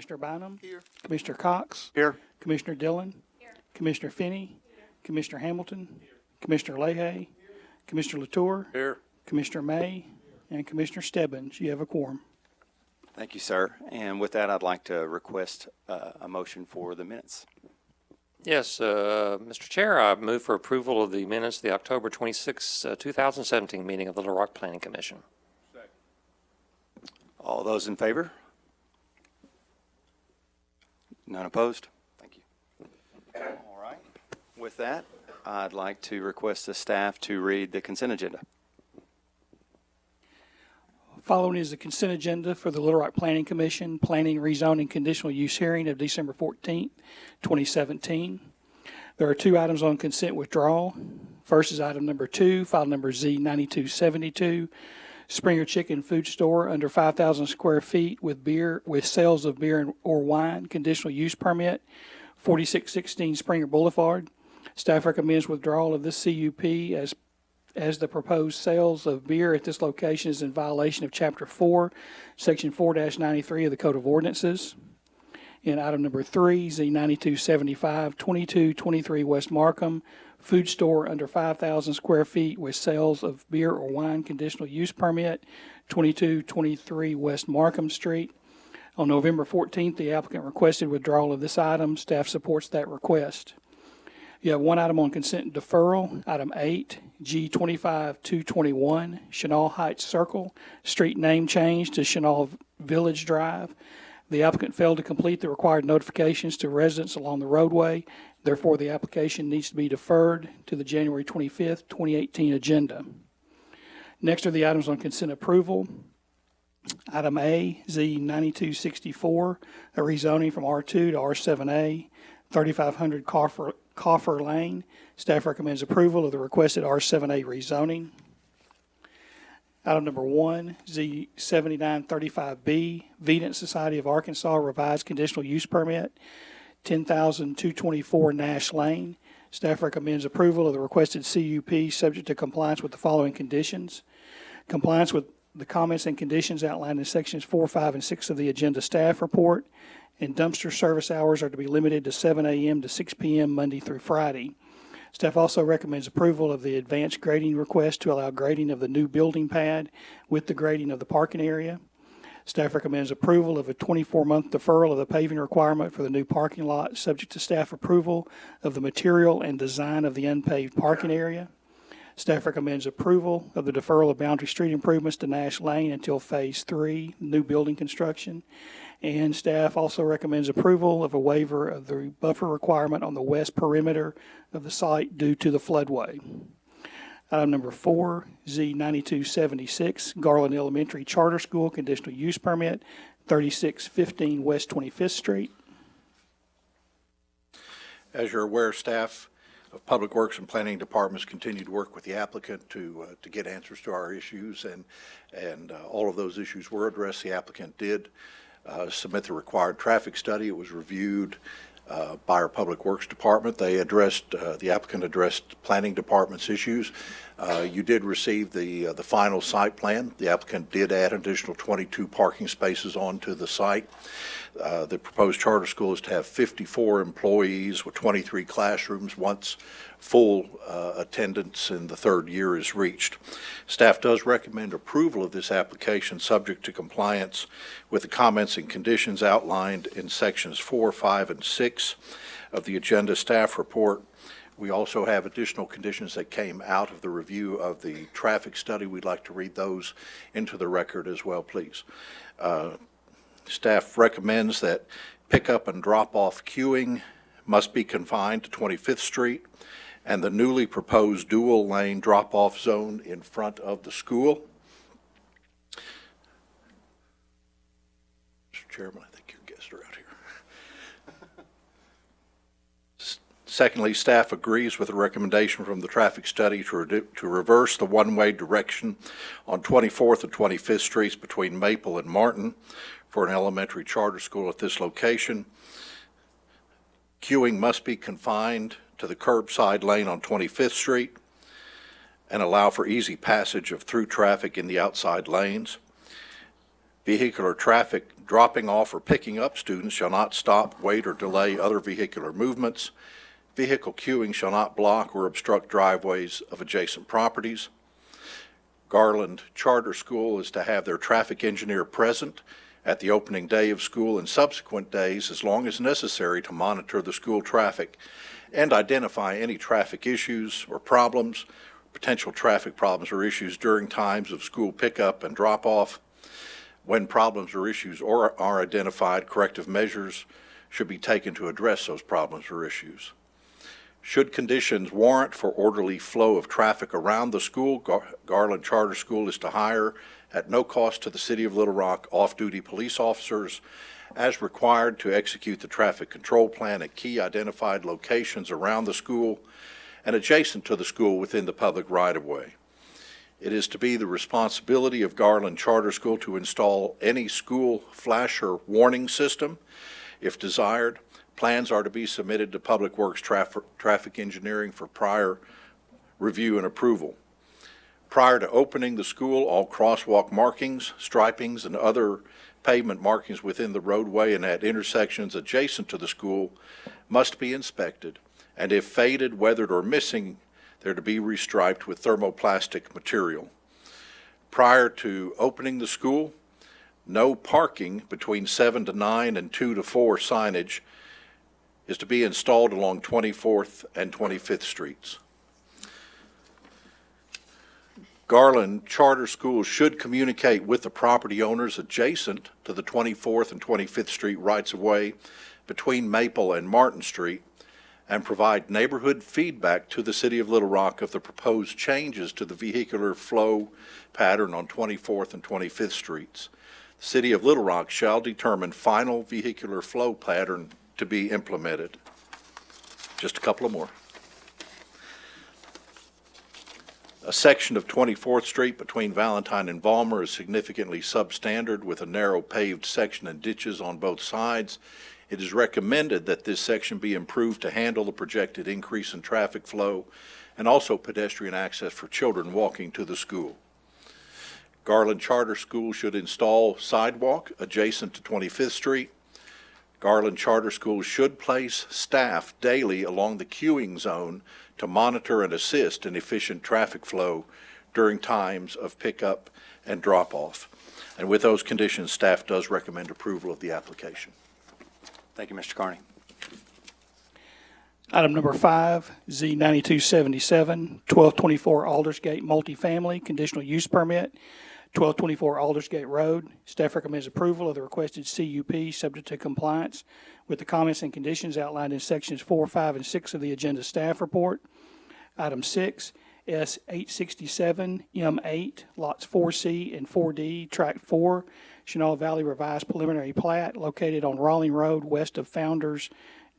Commissioner Bynum. Here. Commissioner Cox. Here. Commissioner Dillon. Commissioner Finney. Commissioner Hamilton. Commissioner Leahy. Commissioner Latour. Here. Commissioner May. And Commissioner Stebbins. You have a quorum. Thank you, sir. And with that, I'd like to request a motion for the minutes. Yes, Mr. Chair, I move for approval of the minutes of the October 26, 2017 meeting of the Little Rock Planning Commission. All those in favor? None opposed? Thank you. All right. With that, I'd like to request the staff to read the consent agenda. Following is the consent agenda for the Little Rock Planning Commission, Planning, Rezoning, Conditional Use Hearing of December 14th, 2017. There are 2 items on consent withdrawal. First is item number 2, file number Z9272, Springer Chicken Food Store under 5,000 square feet with sales of beer or wine, conditional use permit, 4616 Springer Boulevard. Staff recommends withdrawal of this CUP as the proposed sales of beer at this location is in violation of Chapter 4, Section 4-93 of the Code of Ordinances. In item number 3, Z9275, 2223 West Markham, food store under 5,000 square feet with sales of beer or wine, conditional use permit, 2223 West Markham Street. On November 14th, the applicant requested withdrawal of this item. Staff supports that request. You have 1 item on consent deferral, item 8, G25221, Chenal Heights Circle, street name change to Chenal Village Drive. The applicant failed to complete the required notifications to residents along the roadway. Therefore, the application needs to be deferred to the January 25th, 2018 agenda. Next are the items on consent approval. Item A, Z9264, a rezoning from R2 to R7A, 3500 Coffer Lane. Staff recommends approval of the requested R7A rezoning. Item number 1, Z7935B, Vedant Society of Arkansas revised conditional use permit, 10,224 Nash Lane. Staff recommends approval of the requested CUP subject to compliance with the following conditions. Compliance with the comments and conditions outlined in sections 4, 5, and 6 of the agenda staff report, and dumpster service hours are to be limited to 7 a.m. to 6 p.m. Monday through Friday. Staff also recommends approval of the advanced grading request to allow grading of the new building pad with the grading of the parking area. Staff recommends approval of a 24-month deferral of the paving requirement for the new parking lot, subject to staff approval of the material and design of the unpaved parking area. Staff recommends approval of the deferral of boundary street improvements to Nash Lane until Phase 3, new building construction. And staff also recommends approval of a waiver of the buffer requirement on the west perimeter of the site due to the floodway. Item number 4, Z9276, Garland Elementary Charter School, conditional use permit, 3615 West 25th Street. As you're aware, staff of Public Works and Planning Departments continue to work with the applicant to get answers to our issues, and all of those issues were addressed. The applicant did submit the required traffic study. It was reviewed by our Public Works Department. They addressed, the applicant addressed Planning Department's issues. You did receive the final site plan. The applicant did add an additional 22 parking spaces onto the site. The proposed charter school is to have 54 employees with 23 classrooms once full attendance in the 3rd year is reached. Staff does recommend approval of this application subject to compliance with the comments and conditions outlined in sections 4, 5, and 6 of the agenda staff report. We also have additional conditions that came out of the review of the traffic study. We'd like to read those into the record as well, please. Staff recommends that pickup and drop-off queuing must be confined to 25th Street and the newly proposed dual lane drop-off zone in front of the school. Mr. Chairman, I think your guests are out here. Secondly, staff agrees with the recommendation from the traffic study to reverse the one-way direction on 24th and 25th Streets between Maple and Martin for an elementary charter school at this location. Queuing must be confined to the curbside lane on 25th Street and allow for easy passage of through traffic in the outside lanes. Vehicular traffic dropping off or picking up students shall not stop, wait, or delay other vehicular movements. Vehicle queuing shall not block or obstruct driveways of adjacent properties. Garland Charter School is to have their traffic engineer present at the opening day of school and subsequent days as long as necessary to monitor the school traffic and identify any traffic issues or problems, potential traffic problems or issues during times of school pickup and drop-off. When problems or issues are identified, corrective measures should be taken to address those problems or issues. Should conditions warrant for orderly flow of traffic around the school, Garland Charter School is to hire, at no cost to the City of Little Rock, off-duty police officers as required to execute the traffic control plan at key identified locations around the school and adjacent to the school within the public right-of-way. It is to be the responsibility of Garland Charter School to install any school flasher warning system if desired. Plans are to be submitted to Public Works Traffic Engineering for prior review and approval. Prior to opening the school, all crosswalk markings, stripings, and other pavement markings within the roadway and at intersections adjacent to the school must be inspected, and if faded, weathered, or missing, they're to be restriped with thermoplastic material. Prior to opening the school, no parking between 7 to 9 and 2 to 4 signage is to be installed along 24th and 25th Streets. Garland Charter School should communicate with the property owners adjacent to the 24th and 25th Street rights-of-way between Maple and Martin Street and provide neighborhood feedback to the City of Little Rock of the proposed changes to the vehicular flow pattern on 24th and 25th Streets. The City of Little Rock shall determine final vehicular flow pattern to be implemented. Just a couple of more. A section of 24th Street between Valentine and Valmer is significantly substandard with a narrow paved section and ditches on both sides. It is recommended that this section be improved to handle the projected increase in traffic flow and also pedestrian access for children walking to the school. Garland Charter School should install sidewalk adjacent to 25th Street. Garland Charter School should place staff daily along the queuing zone to monitor and assist in efficient traffic flow during times of pickup and drop-off. And with those conditions, staff does recommend approval of the application. Thank you, Mr. Carney. Item number 5, Z9277, 1224 Aldersgate Multifamily, conditional use permit, 1224 Aldersgate Road. Staff recommends approval of the requested CUP, subject to compliance with the comments and conditions outlined in sections 4, 5, and 6 of the agenda staff report. Item 6, S867 M8, lots 4C and 4D, tract 4, Chenal Valley revised preliminary plat located on Rawling Road west of Founders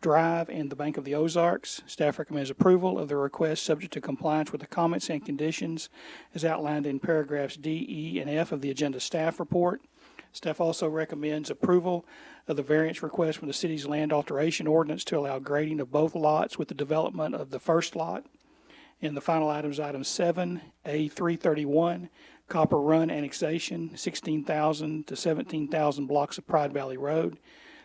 Drive and the Bank of the Ozarks. Staff recommends approval of the request subject to compliance with the comments and conditions as outlined in paragraphs D, E, and F of the agenda staff report. Staff also recommends approval of the variance request from the city's land alteration ordinance to allow grading of both lots with the development of the first lot. And the final item is item 7, A331, Copper Run annexation, 16,000 to 17,000 blocks of Pride Valley Road,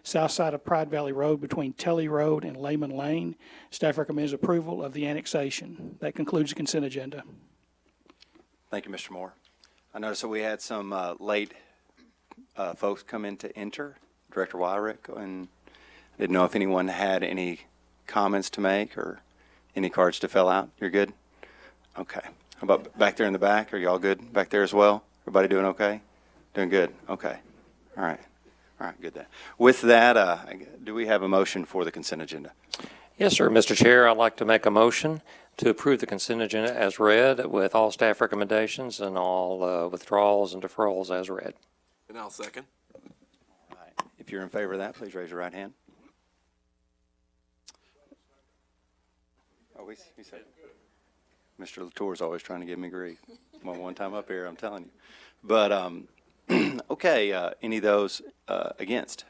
south side of Pride Valley Road between Telly Road and Lehman Lane. Staff recommends approval of the annexation. That concludes the consent agenda. Thank you, Mr. Moore. I noticed that we had some late folks come in to enter, Director Wyrick, and I didn't know if anyone had any comments to make or any cards to fill out. You're good? Okay. How about back there in the back? Are y'all good back there as well? Everybody doing okay? Doing good? Okay. All right. All right, good then. With that, do we have a motion for the consent agenda? Yes, sir. Mr. Chair, I'd like to make a motion to approve the consent agenda as read with all staff recommendations and all withdrawals and deferrals as read. And I'll second. All right. If you're in favor of that, please raise your right hand. Oh, we said Mr. Latour is always trying to give me grief. One time up here, I'm telling you. But, okay, any of those against?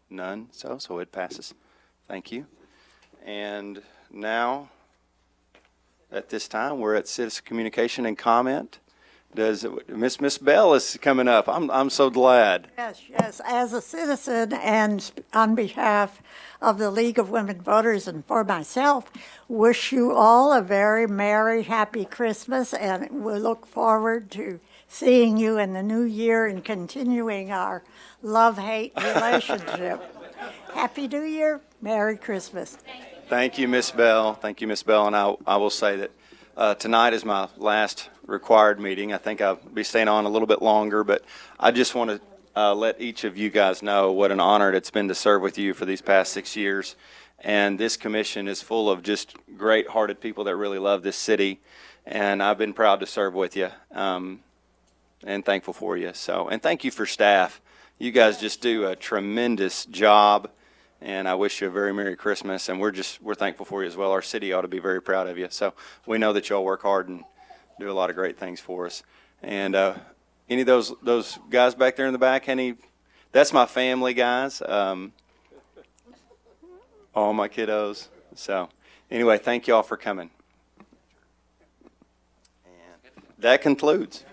None, so it passes. Thank you. And now, at this time, we're at citizen communication and comment. Does Miss Bell is coming up? I'm so glad. Yes, yes. As a citizen and on behalf of the League of Women Voters and for myself, wish you all a very merry, happy Christmas, and we'll look forward to seeing you in the new year and continuing our love-hate relationship. Happy New Year, Merry Christmas. Thank you, Miss Bell. Thank you, Miss Bell. And I will say that tonight is my last required meeting. I think I'll be staying on a little bit longer, but I just want to let each of you guys know what an honor it's been to serve with you for these past 6 years. And this commission is full of just great-hearted people that really love this city. And I've been proud to serve with you and thankful for you. And thank you for staff. You guys just do a tremendous job. And I wish you a very Merry Christmas. And we're thankful for you as well. Our city ought to be very proud of you. So we know that y'all work hard and do a lot of great things for us. And any of those guys back there in the back, that's my family, guys. All my kiddos. So anyway, thank y'all for coming. And that concludes.